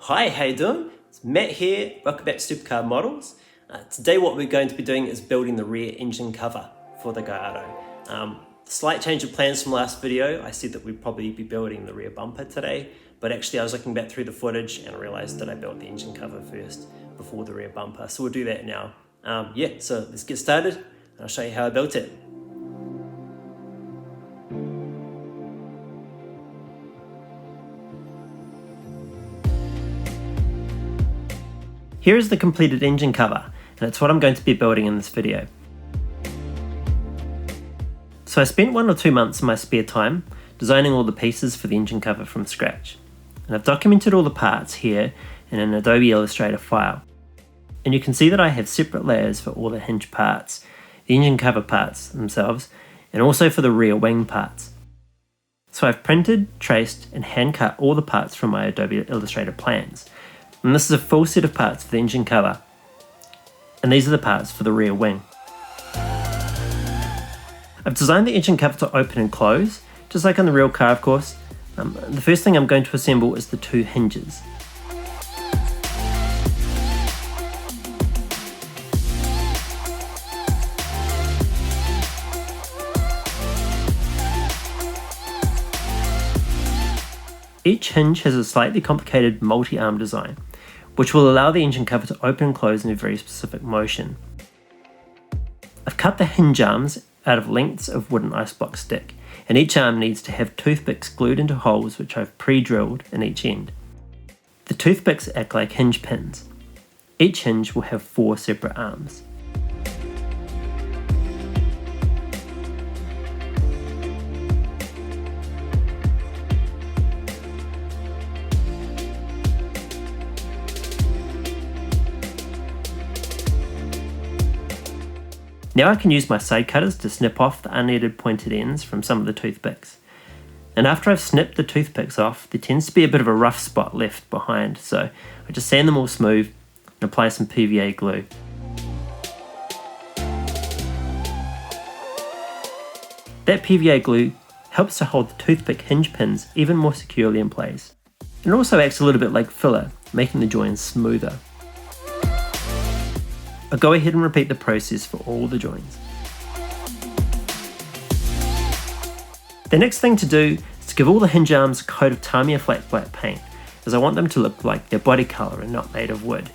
Hi, how you doing? It's Matt here, welcome back to SuperCard Models. Today what we're going to be doing is building the rear engine cover for the Gallardo. Slight change of plans from last video. I said that we'd probably be building the rear bumper today, but actually I was looking back through the footage and I realized that I built the engine cover first before the rear bumper. So we'll do that now. So let's get started and I'll show you how I built it. Here is the completed engine cover, and it's what I'm going to be building in this video. So I spent 1 or 2 months in my spare time designing all the pieces for the engine cover from scratch. And I've documented all the parts here in an Adobe Illustrator file. And you can see that I have separate layers for all the hinge parts, the engine cover parts themselves, and also for the rear wing parts. So I've printed, traced, and hand cut all the parts from my Adobe Illustrator plans. And this is a full set of parts for the engine cover, and these are the parts for the rear wing. I've designed the engine cover to open and close, just like on the real car of course. The first thing I'm going to assemble is the 2 hinges. Each hinge has a slightly complicated multi-arm design, which will allow the engine cover to open and close in a very specific motion. I've cut the hinge arms out of lengths of wooden ice block stick, and each arm needs to have toothpicks glued into holes which I've pre-drilled in each end. The toothpicks act like hinge pins. Each hinge will have 4 separate arms. Now I can use my side cutters to snip off the unneeded pointed ends from some of the toothpicks. And after I've snipped the toothpicks off, there tends to be a bit of a rough spot left behind, so I just sand them all smooth and apply some PVA glue. That PVA glue helps to hold the toothpick hinge pins even more securely in place. And it also acts a little bit like filler, making the joins smoother. I'll go ahead and repeat the process for all the joins. The next thing to do is to give all the hinge arms a coat of Tamiya flat black paint, as I want them to look like their body colour and not made of wood.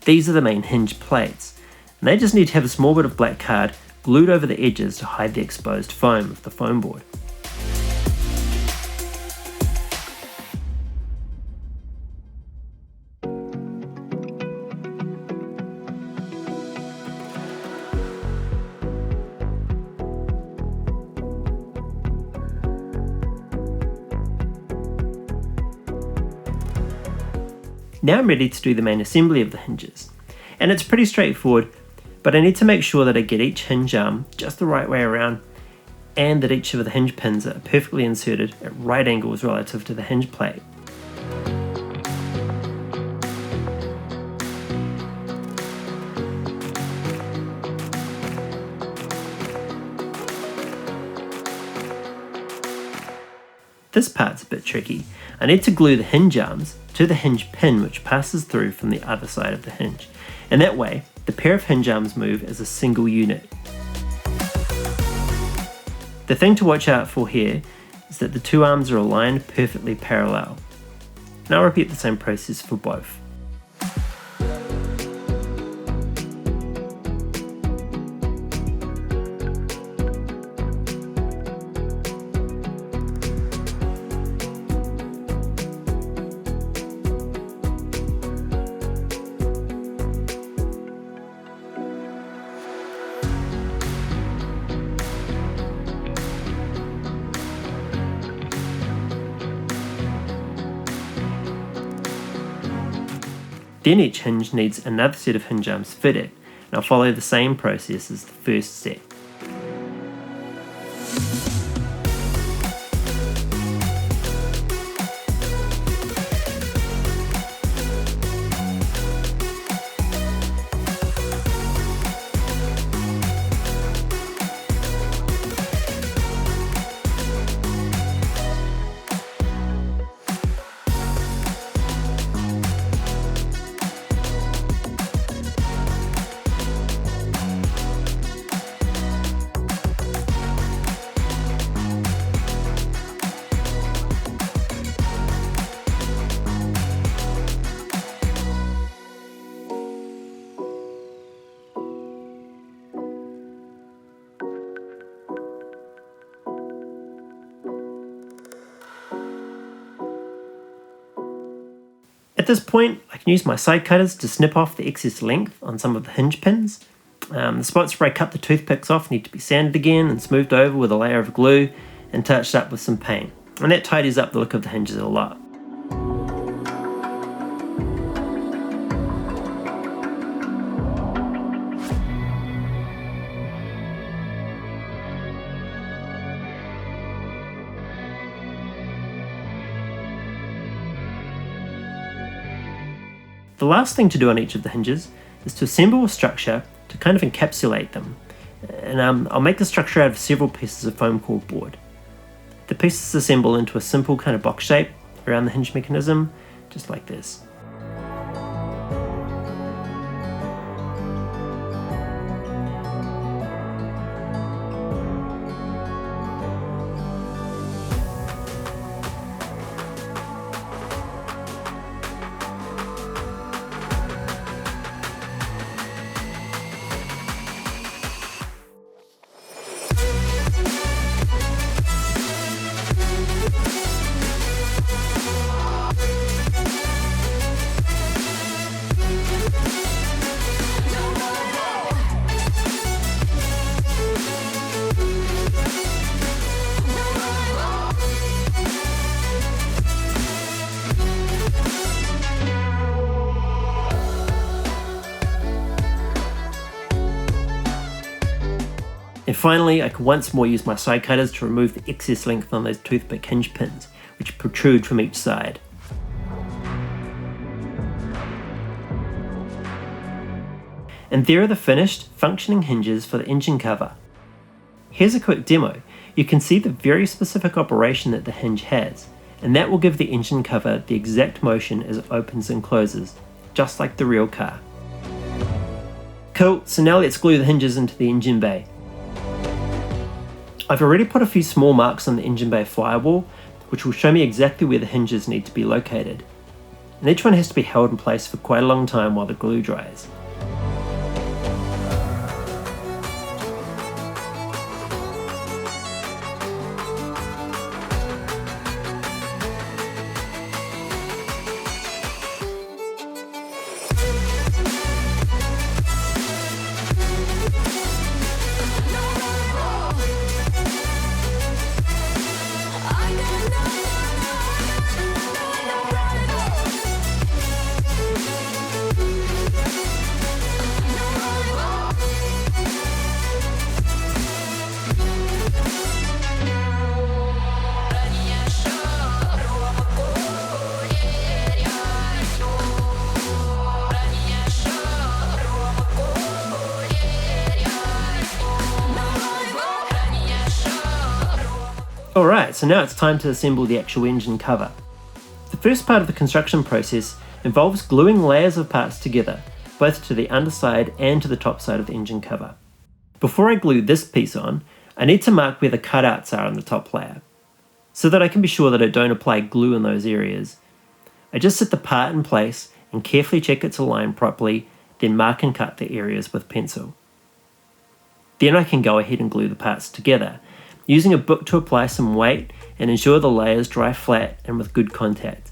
These are the main hinge plates, and they just need to have a small bit of black card glued over the edges to hide the exposed foam of the foam board. Now I'm ready to do the main assembly of the hinges, and it's pretty straightforward. But I need to make sure that I get each hinge arm just the right way around and that each of the hinge pins are perfectly inserted at right angles relative to the hinge plate. This part's a bit tricky. I need to glue the hinge arms to the hinge pin which passes through from the other side of the hinge, and that way the pair of hinge arms move as a single unit. The thing to watch out for here is that the 2 arms are aligned perfectly parallel. And I'll repeat the same process for both. Then each hinge needs another set of hinge arms fitted, and I'll follow the same process as the first set. At this point, I can use my side cutters to snip off the excess length on some of the hinge pins. The spots where I cut the toothpicks off need to be sanded again and smoothed over with a layer of glue and touched up with some paint, and that tidies up the look of the hinges a lot. The last thing to do on each of the hinges is to assemble a structure to kind of encapsulate them. And I'll make the structure out of several pieces of foam core board. The pieces assemble into a simple kind of box shape around the hinge mechanism, just like this. And finally, I can once more use my side cutters to remove the excess length on those toothpick hinge pins, which protrude from each side. And there are the finished, functioning hinges for the engine cover. Here's a quick demo. You can see the very specific operation that the hinge has, and that will give the engine cover the exact motion as it opens and closes, just like the real car. Cool, so now let's glue the hinges into the engine bay. I've already put a few small marks on the engine bay firewall, which will show me exactly where the hinges need to be located. And each one has to be held in place for quite a long time while the glue dries. Alright, so now it's time to assemble the actual engine cover. The first part of the construction process involves gluing layers of parts together, both to the underside and to the top side of the engine cover. Before I glue this piece on, I need to mark where the cutouts are on the top layer, so that I can be sure that I don't apply glue in those areas. I just set the part in place and carefully check it's aligned properly, then mark and cut the areas with pencil. Then I can go ahead and glue the parts together, using a book to apply some weight and ensure the layers dry flat and with good contact.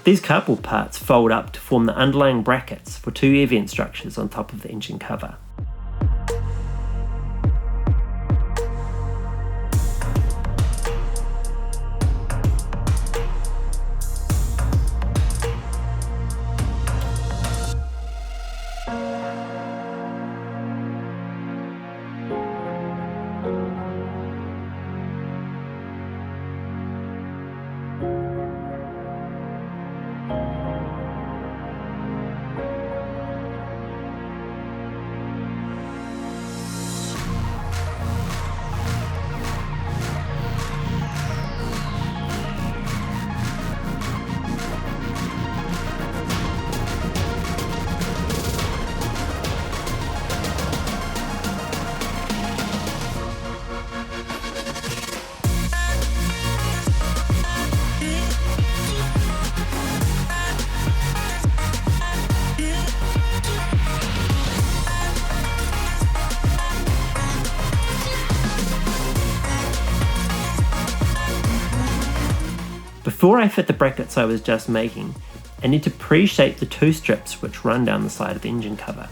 These cardboard parts fold up to form the underlying brackets for two air vent structures on top of the engine cover. Before I fit the brackets I was just making, I need to pre-shape the two strips which run down the side of the engine cover.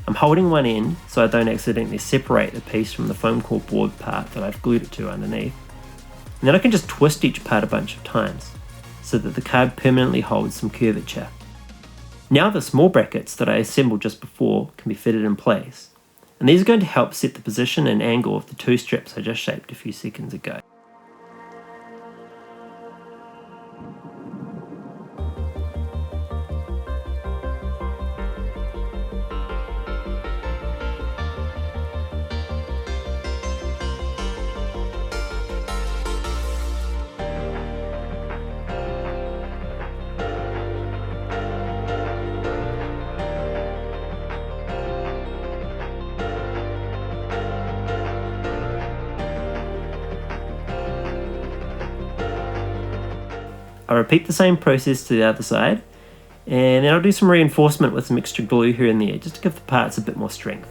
I'm holding one end so I don't accidentally separate the piece from the foam core board part that I've glued it to underneath. And then I can just twist each part a bunch of times, so that the card permanently holds some curvature. Now the small brackets that I assembled just before can be fitted in place, and these are going to help set the position and angle of the two strips I just shaped a few seconds ago. I'll repeat the same process to the other side, and then I'll do some reinforcement with some extra glue here and there just to give the parts a bit more strength.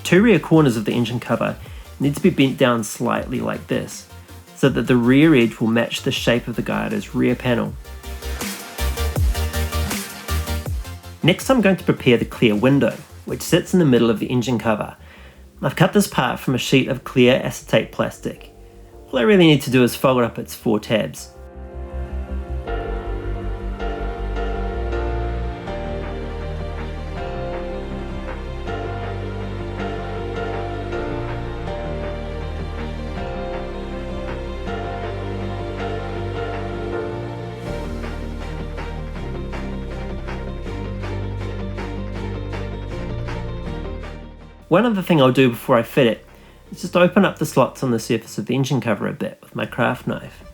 Two rear corners of the engine cover need to be bent down slightly like this, so that the rear edge will match the shape of the Gallardo's rear panel. Next I'm going to prepare the clear window, which sits in the middle of the engine cover. I've cut this part from a sheet of clear acetate plastic. All I really need to do is fold up its 4 tabs. One other thing I'll do before I fit it is just open up the slots on the surface of the engine cover a bit with my craft knife.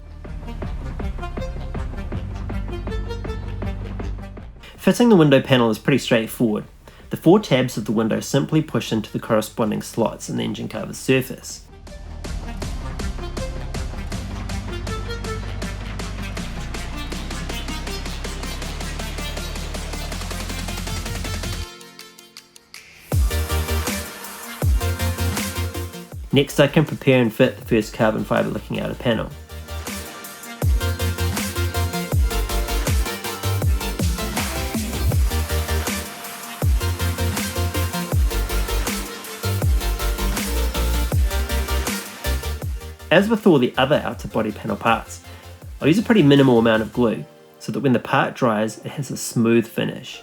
Fitting the window panel is pretty straightforward. The 4 tabs of the window simply push into the corresponding slots in the engine cover's surface. Next I can prepare and fit the first carbon fibre looking outer panel. As with all the other outer body panel parts, I'll use a pretty minimal amount of glue so that when the part dries it has a smooth finish.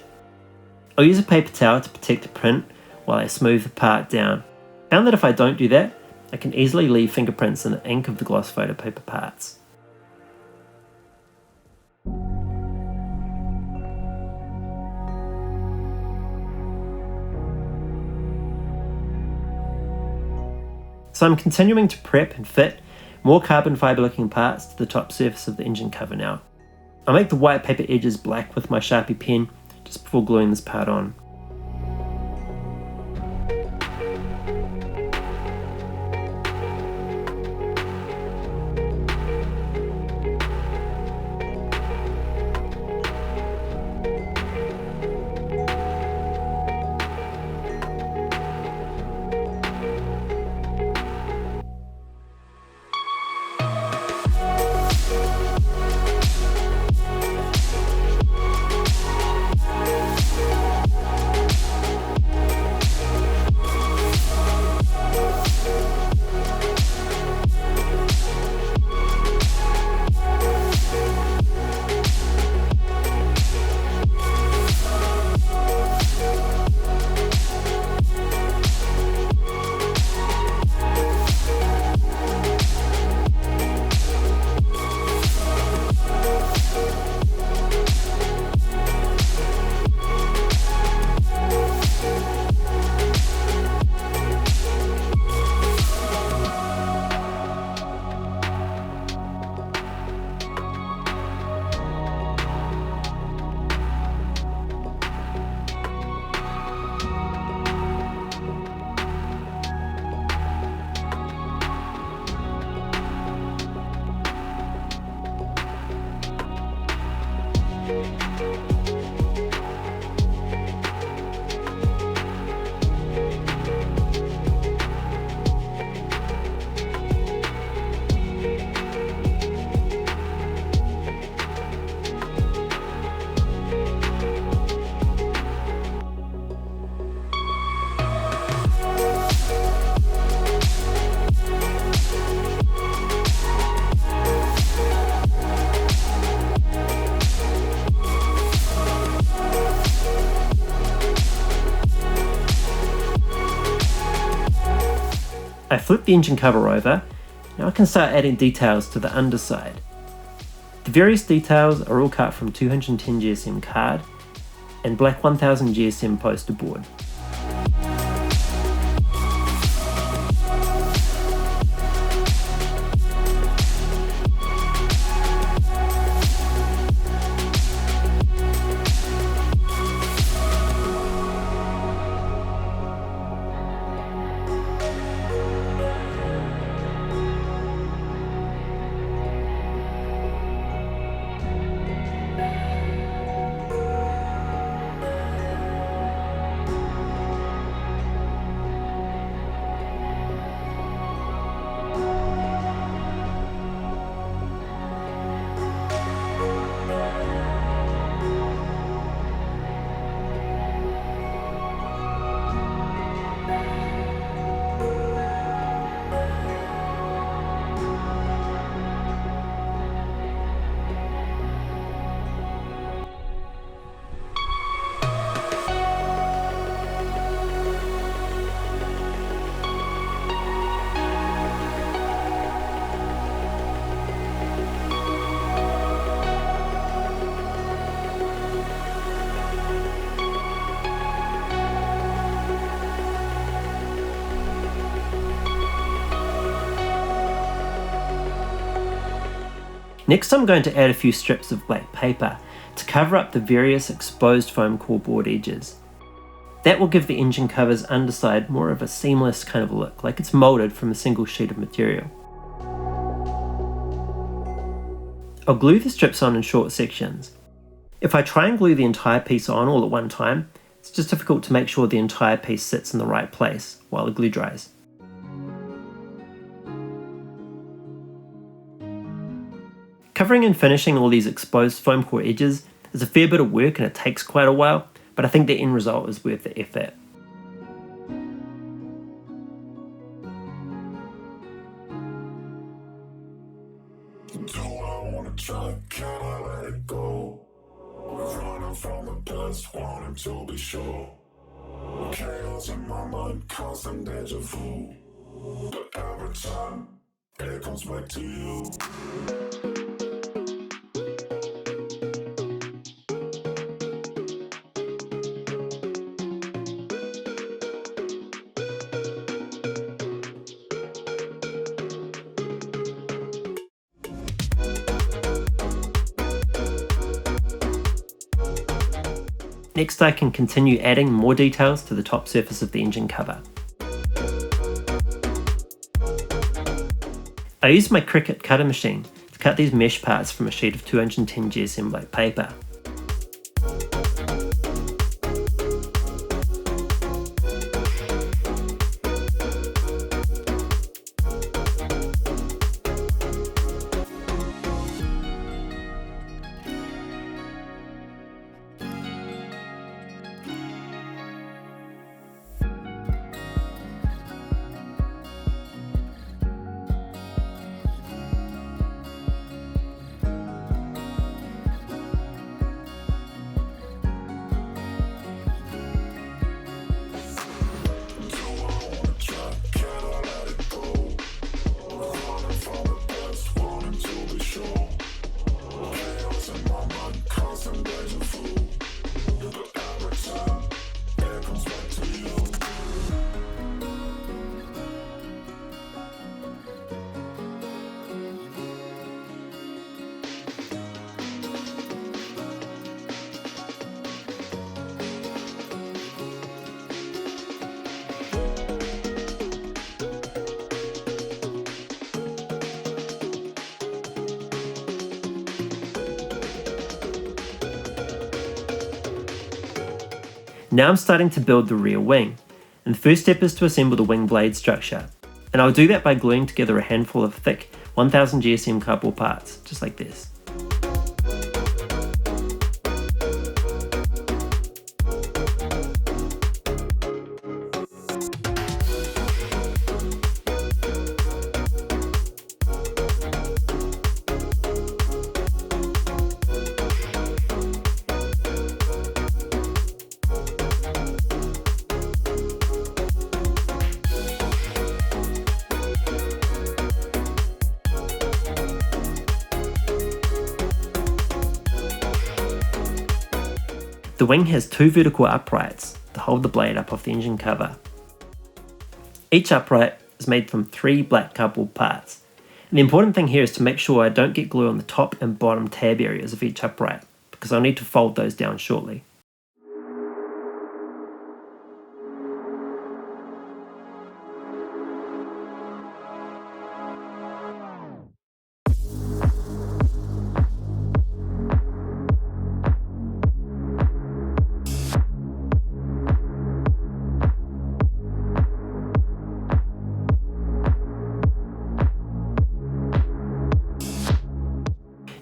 I'll use a paper towel to protect the print while I smooth the part down. I found that if I don't do that, I can easily leave fingerprints in the ink of the gloss photo paper parts. So I'm continuing to prep and fit more carbon fibre looking parts to the top surface of the engine cover now. I'll make the white paper edges black with my Sharpie pen just before gluing this part on. I flip the engine cover over. Now I can start adding details to the underside. The various details are all cut from 210 GSM card and black 1000 GSM poster board. Next, I'm going to add a few strips of black paper to cover up the various exposed foam core board edges. That will give the engine cover's underside more of a seamless kind of look, like it's molded from a single sheet of material. I'll glue the strips on in short sections. If I try and glue the entire piece on all at one time, it's just difficult to make sure the entire piece sits in the right place while the glue dries. Covering and finishing all these exposed foam core edges is a fair bit of work and it takes quite a while, but I think the end result is worth the effort. Do I wanna try? Can I let it go? We're running from the past, wanting to be sure. Chaos in my mind, constant deja vu. But every time, it comes back to you. Next, I can continue adding more details to the top surface of the engine cover. I used my Cricut cutter machine to cut these mesh parts from a sheet of 210 GSM black paper. Now I'm starting to build the rear wing, and the first step is to assemble the wing blade structure, and I'll do that by gluing together a handful of thick 1000 GSM cardboard parts, just like this. The wing has 2 vertical uprights to hold the blade up off the engine cover. Each upright is made from 3 black cardboard parts. And the important thing here is to make sure I don't get glue on the top and bottom tab areas of each upright, because I'll need to fold those down shortly.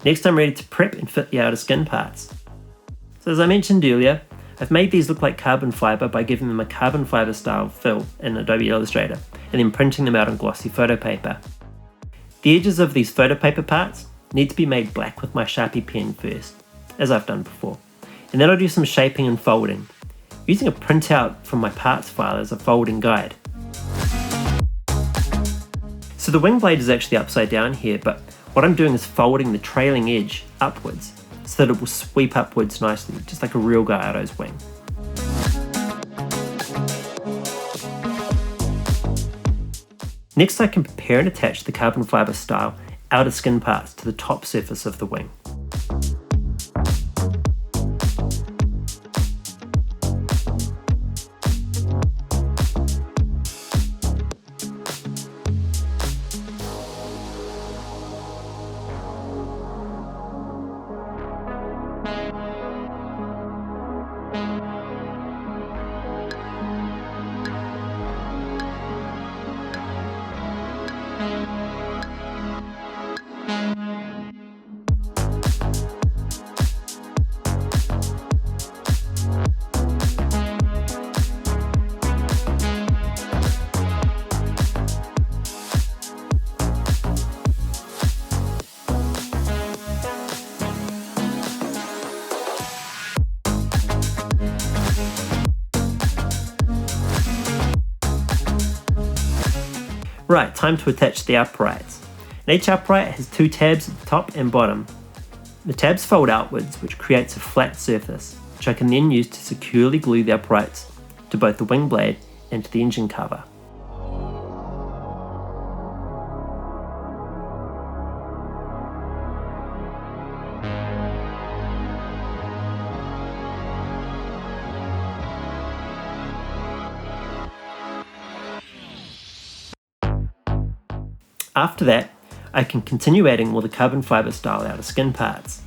Next, I'm ready to prep and fit the outer skin parts. So as I mentioned earlier, I've made these look like carbon fibre by giving them a carbon fibre style fill in Adobe Illustrator and then printing them out on glossy photo paper. The edges of these photo paper parts need to be made black with my Sharpie pen first, as I've done before, and then I'll do some shaping and folding, using a printout from my parts file as a folding guide. So the wing blade is actually upside down here, but what I'm doing is folding the trailing edge upwards so that it will sweep upwards nicely, just like a real Gallardo's wing. Next, I can prepare and attach the carbon fibre style outer skin parts to the top surface of the wing. Right, time to attach the uprights. And each upright has 2 tabs at the top and bottom. The tabs fold outwards, which creates a flat surface, which I can then use to securely glue the uprights to both the wing blade and to the engine cover. After that, I can continue adding all the carbon fibre style outer skin parts.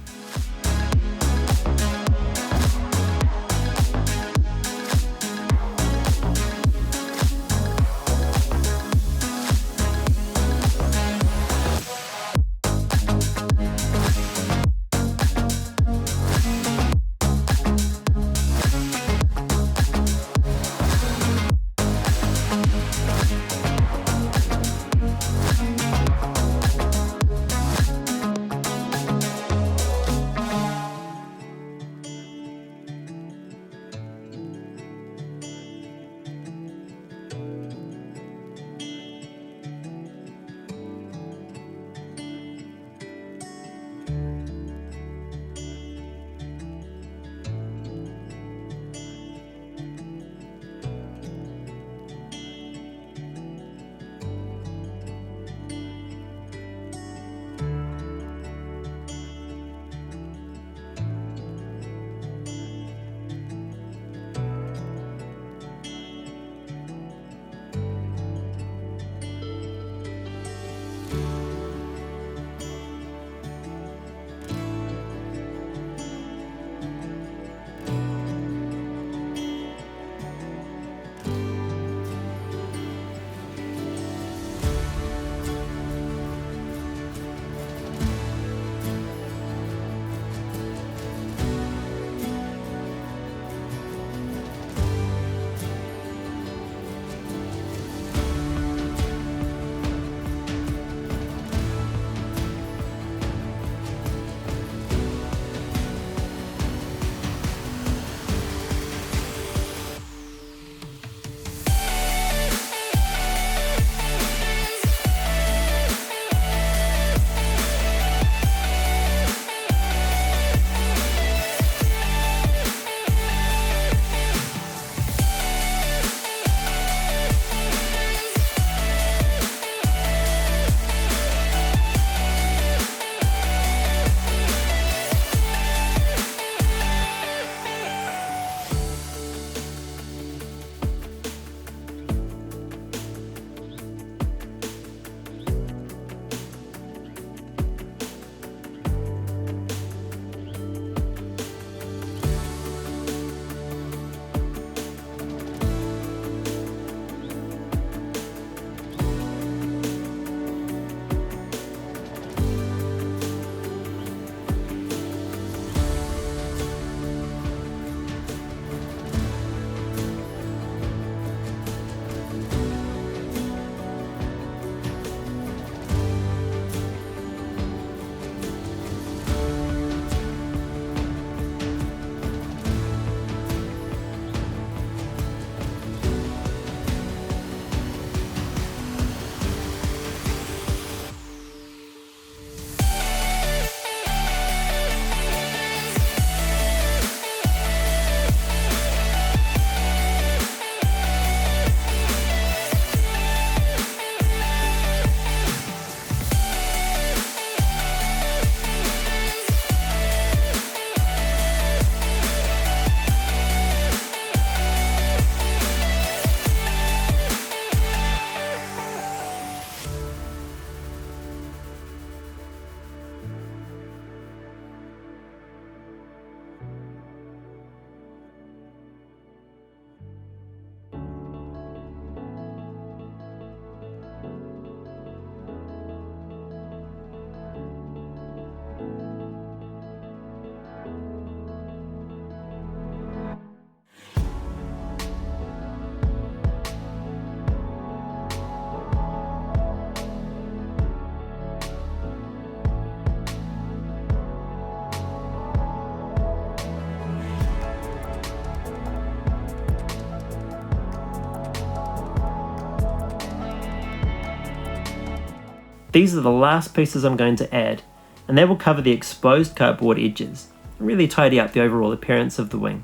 These are the last pieces I'm going to add, and they will cover the exposed cardboard edges and really tidy up the overall appearance of the wing.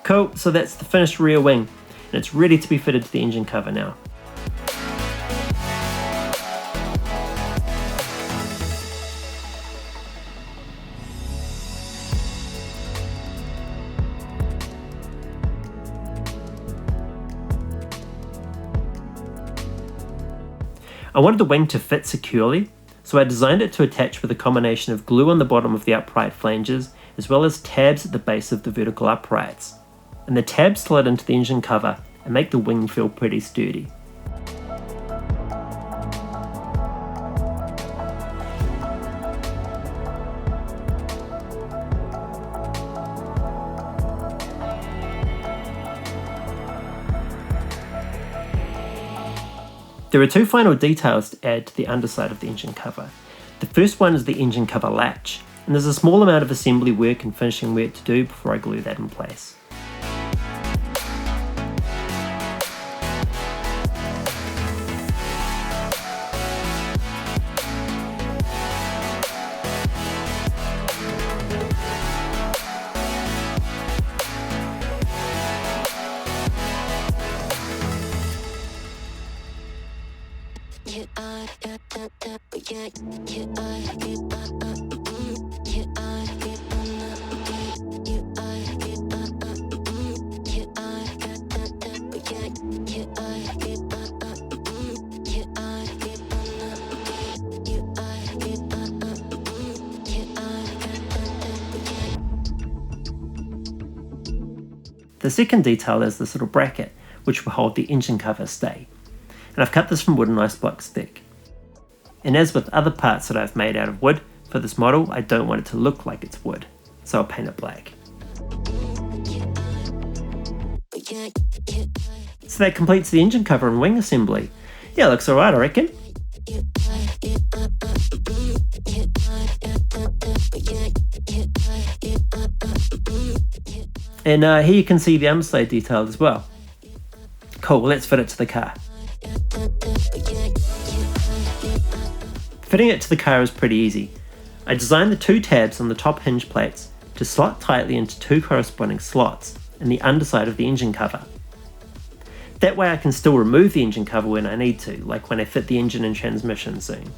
Cool, so that's the finished rear wing, and it's ready to be fitted to the engine cover now. I wanted the wing to fit securely, so I designed it to attach with a combination of glue on the bottom of the upright flanges, as well as tabs at the base of the vertical uprights. And the tabs slide into the engine cover and make the wing feel pretty sturdy. There are two final details to add to the underside of the engine cover. The first one is the engine cover latch, and there's a small amount of assembly work and finishing work to do before I glue that in place. The second detail is this little bracket, which will hold the engine cover stay. And I've cut this from wooden ice blocks thick. And as with other parts that I've made out of wood, for this model I don't want it to look like it's wood, so I'll paint it black. So that completes the engine cover and wing assembly. Yeah, it looks alright, I reckon. And here you can see the underside detailed as well. Cool, let's fit it to the car. Fitting it to the car is pretty easy. I designed the two tabs on the top hinge plates to slot tightly into two corresponding slots in the underside of the engine cover. That way I can still remove the engine cover when I need to, like when I fit the engine and transmission soon.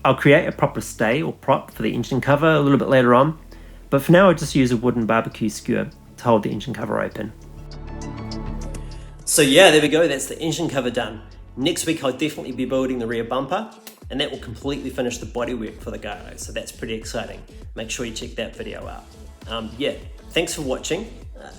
I'll create a proper stay or prop for the engine cover a little bit later on, but for now I'll just use a wooden barbecue skewer to hold the engine cover open. So yeah, there we go, that's the engine cover done. Next week I'll definitely be building the rear bumper, and that will completely finish the bodywork for the Gallardo, so that's pretty exciting. Make sure you check that video out. Yeah, thanks for watching.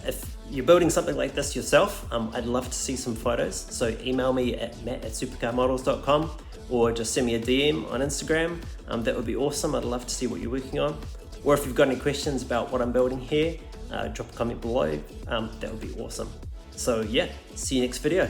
If you're building something like this yourself, I'd love to see some photos, so email me at matt@supercarmodels.com or just send me a DM on Instagram. That would be awesome. I'd love to see what you're working on. Or if you've got any questions about what I'm building here, drop a comment below. That would be awesome. So yeah, see you next video.